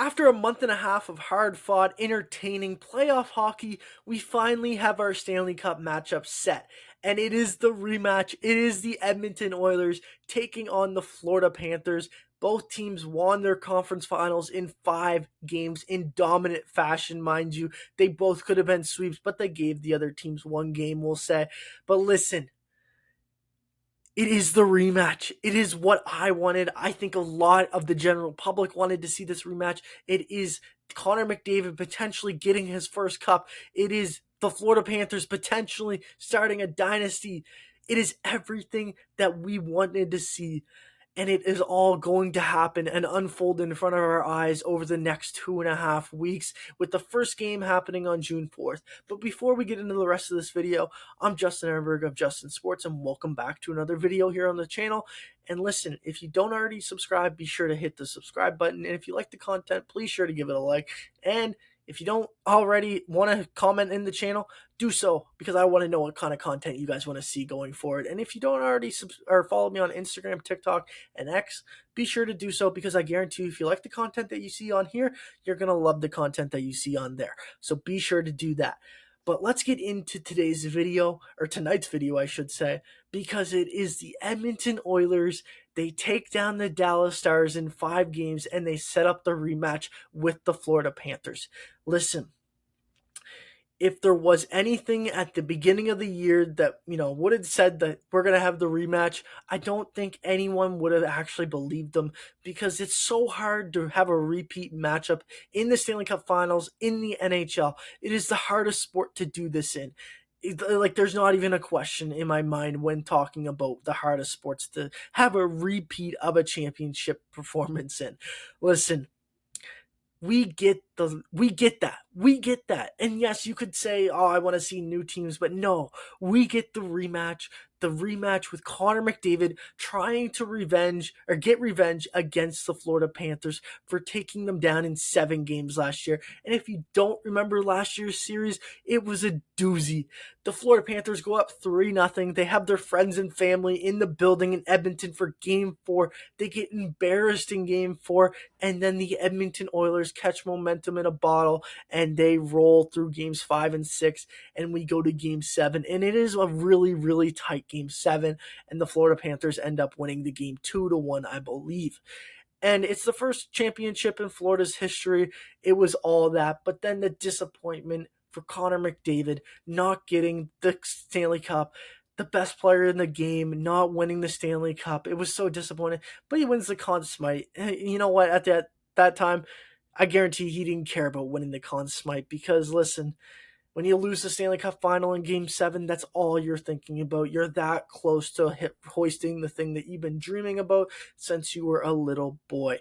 After a month and a half of hard-fought, entertaining playoff hockey, we finally have our Stanley Cup matchup set. And it is the rematch. It is the Edmonton Oilers taking on the Florida Panthers. Both teams won their conference finals in 5 games in dominant fashion, mind you. They both could have been sweeps, but they gave the other teams one game, we'll say. But listen, it is the rematch. It is what I wanted. I think a lot of the general public wanted to see this rematch. It is Connor McDavid potentially getting his first cup. It is the Florida Panthers potentially starting a dynasty. It is everything that we wanted to see. And it is all going to happen and unfold in front of our eyes over the next 2.5 weeks, with the first game happening on June 4th. But before we get into the rest of this video, I'm Justin Ehrenberg of Justin Sports, and welcome back to another video here on the channel. And listen, if you don't already subscribe, be sure to hit the subscribe button. And if you like the content, please sure to give it a like. And if you don't already want to comment in the channel, do so, because I want to know what kind of content you guys want to see going forward. And if you don't already follow me on Instagram, TikTok, and X, be sure to do so, because I guarantee you, if you like the content that you see on here, you're going to love the content that you see on there. So be sure to do that. But let's get into today's video, or tonight's video, I should say, because it is the Edmonton Oilers. They take down the Dallas Stars in 5 games, and they set up the rematch with the Florida Panthers. Listen, if there was anything at the beginning of the year that, would have said that we're going to have the rematch, I don't think anyone would have actually believed them, because it's so hard to have a repeat matchup in the Stanley Cup Finals in the NHL. It is the hardest sport to do this in. There's not even a question in my mind when talking about the hardest sports to have a repeat of a championship performance in. Listen, we get that. And yes, you could say, oh, I want to see new teams, but no, we get the rematch with Connor McDavid trying to get revenge against the Florida Panthers for taking them down in 7 games last year. And if you don't remember last year's series, it was a doozy. The Florida Panthers go up 3-0. They have their friends and family in the building in Edmonton for Game 4. They get embarrassed in Game 4, and then the Edmonton Oilers catch momentum in a bottle, and they roll through Games 5 and 6, and we go to Game 7, and it is a really, really tight Game 7, and the Florida Panthers end up winning the game 2-1, I believe. And it's the first championship in Florida's history. It was all that, but then the disappointment for Connor McDavid not getting the Stanley Cup, the best player in the game not winning the Stanley Cup. It was so disappointing, but he wins the Conn Smythe. You know what? At that time, I guarantee he didn't care about winning the Conn Smythe, because listen, when you lose the Stanley Cup Final in Game 7, that's all you're thinking about. You're that close to hoisting the thing that you've been dreaming about since you were a little boy.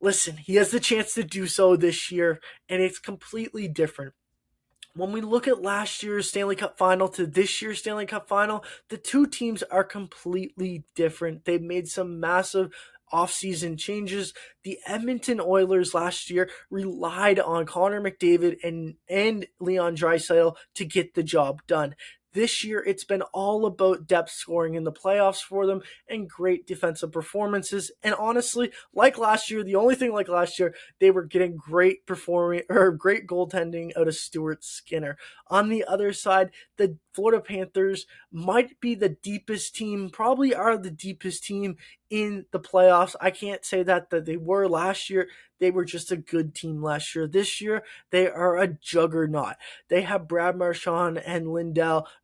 Listen, he has the chance to do so this year, and it's completely different. When we look at last year's Stanley Cup Final to this year's Stanley Cup Final, the two teams are completely different. They've made some massive offseason changes. The Edmonton Oilers last year relied on Connor McDavid and Leon Draisaitl to get the job done. This year, it's been all about depth scoring in the playoffs for them and great defensive performances. And honestly, like last year, the only thing like last year, they were getting great goaltending out of Stuart Skinner. On the other side, the Florida Panthers might be the deepest team, probably are the deepest team in the playoffs. I can't say that they were last year. They were just a good team last year. This year, they are a juggernaut. They have Brad Marchand and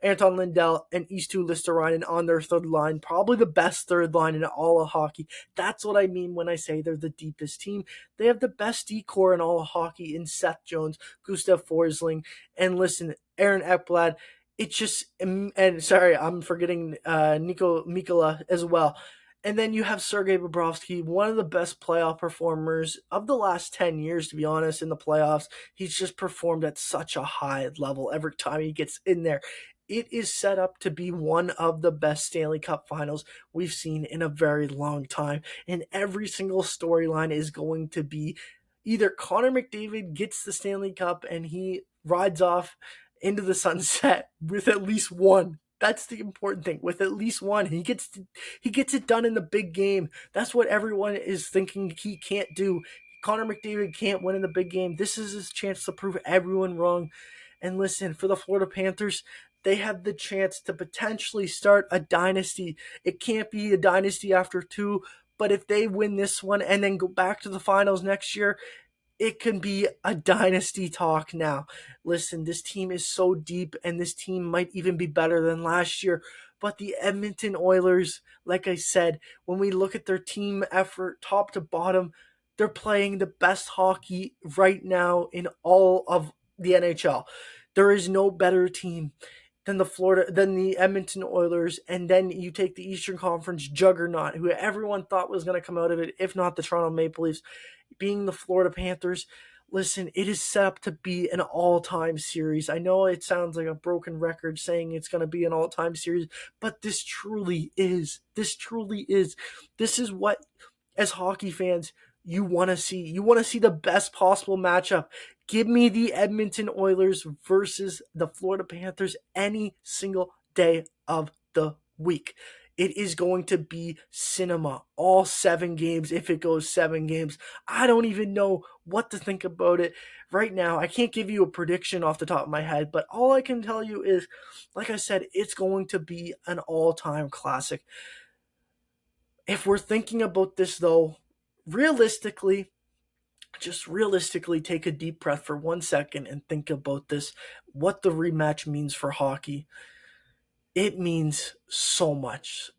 Anton Lindell, and Eetu Luostarinen on their third line. Probably the best third line in all of hockey. That's what I mean when I say they're the deepest team. They have the best D-core in all of hockey in Seth Jones, Gustav Forsling, and listen, Aaron Ekblad. It's just, and sorry, I'm forgetting Nico Mikkola as well. And then you have Sergei Bobrovsky, one of the best playoff performers of the last 10 years, to be honest, in the playoffs. He's just performed at such a high level every time he gets in there. It is set up to be one of the best Stanley Cup Finals we've seen in a very long time. And every single storyline is going to be either Connor McDavid gets the Stanley Cup and he rides off into the sunset with at least one. That's the important thing. With at least one, he gets it done in the big game. That's what everyone is thinking he can't do. Connor McDavid can't win in the big game. This is his chance to prove everyone wrong. And listen, for the Florida Panthers, they have the chance to potentially start a dynasty. It can't be a dynasty after two, but if they win this one and then go back to the finals next year, it can be a dynasty talk now. Listen, this team is so deep, and this team might even be better than last year. But the Edmonton Oilers, like I said, when we look at their team effort top to bottom, they're playing the best hockey right now in all of the NHL. There is no better team than the Edmonton Oilers, and then you take the Eastern Conference juggernaut, who everyone thought was going to come out of it, if not the Toronto Maple Leafs, being the Florida Panthers. Listen, it is set up to be an all-time series. I know it sounds like a broken record saying it's going to be an all-time series, but this truly is. This truly is. This is what, as hockey fans, you want to see. You want to see the best possible matchup. Give me the Edmonton Oilers versus the Florida Panthers any single day of the week. It is going to be cinema, all 7 games, if it goes 7 games. I don't even know what to think about it right now. I can't give you a prediction off the top of my head, but all I can tell you is, like I said, it's going to be an all-time classic. If we're thinking about this, though, realistically, just realistically take a deep breath for 1 second and think about this, what the rematch means for hockey. It means so much.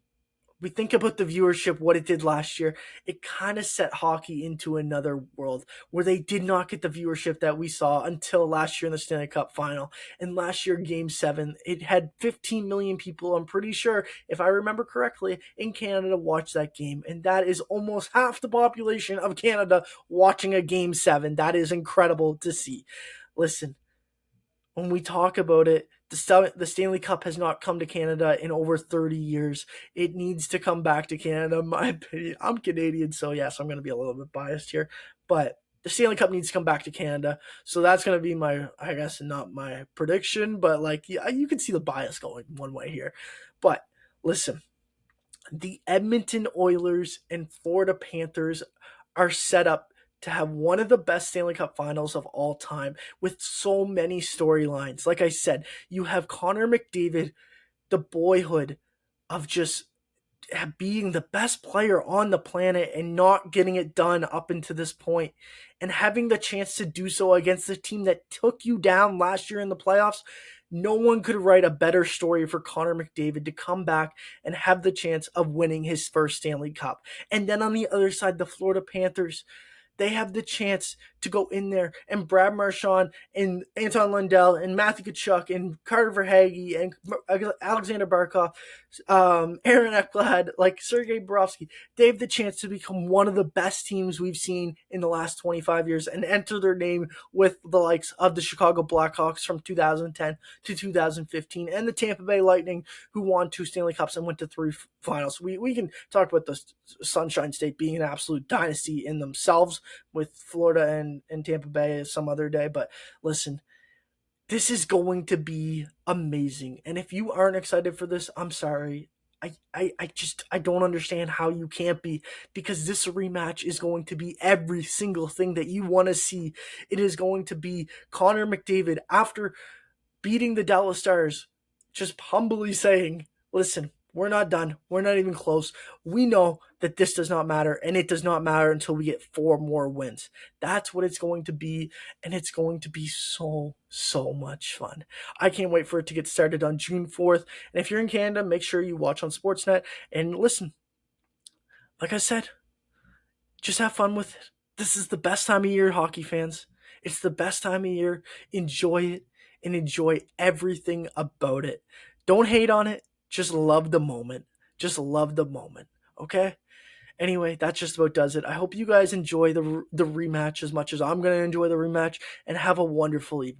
We think about the viewership, what it did last year. It kind of set hockey into another world where they did not get the viewership that we saw until last year in the Stanley Cup final. And last year, Game 7, it had 15 million people, I'm pretty sure, if I remember correctly, in Canada watch that game. And that is almost half the population of Canada watching a Game 7. That is incredible to see. Listen, when we talk about it, the Stanley Cup has not come to Canada in over 30 years. It needs to come back to Canada, in my opinion. I'm Canadian, so yes, I'm going to be a little bit biased here. But the Stanley Cup needs to come back to Canada. So that's going to be my, I guess, not my prediction, but like, yeah, you can see the bias going one way here. But listen, the Edmonton Oilers and Florida Panthers are set up to have one of the best Stanley Cup finals of all time with so many storylines. Like I said, you have Connor McDavid, the boyhood of just being the best player on the planet and not getting it done up until this point, and having the chance to do so against the team that took you down last year in the playoffs. No one could write a better story for Connor McDavid to come back and have the chance of winning his first Stanley Cup. And then on the other side, the Florida Panthers, they have the chance to go in there and Brad Marchand and Anton Lundell and Matthew Tkachuk and Carter Verhaeghe and Alexander Barkov, Aaron Ekblad, like Sergei Bobrovsky. They have the chance to become one of the best teams we've seen in the last 25 years and enter their name with the likes of the Chicago Blackhawks from 2010 to 2015 and the Tampa Bay Lightning, who won 2 Stanley Cups and went to 3 finals. We can talk about the Sunshine State being an absolute dynasty in themselves, with Florida and Tampa Bay some other day. But listen, this is going to be amazing. And if you aren't excited for this, I'm sorry. I don't understand how you can't be, because this rematch is going to be every single thing that you want to see. It is going to be Connor McDavid, after beating the Dallas Stars, just humbly saying, listen, we're not done. We're not even close. We know that this does not matter, and it does not matter until we get 4 more wins. That's what it's going to be, and it's going to be so much fun. I can't wait for it to get started on June 4th. And if you're in Canada, make sure you watch on Sportsnet. And listen, like I said, just have fun with it. This is the best time of year, hockey fans. It's the best time of year. Enjoy it, and enjoy everything about it. Don't hate on it. Just love the moment. Just love the moment. Okay? Anyway, that just about does it. I hope you guys enjoy the rematch as much as I'm going to enjoy the rematch, and have a wonderful evening.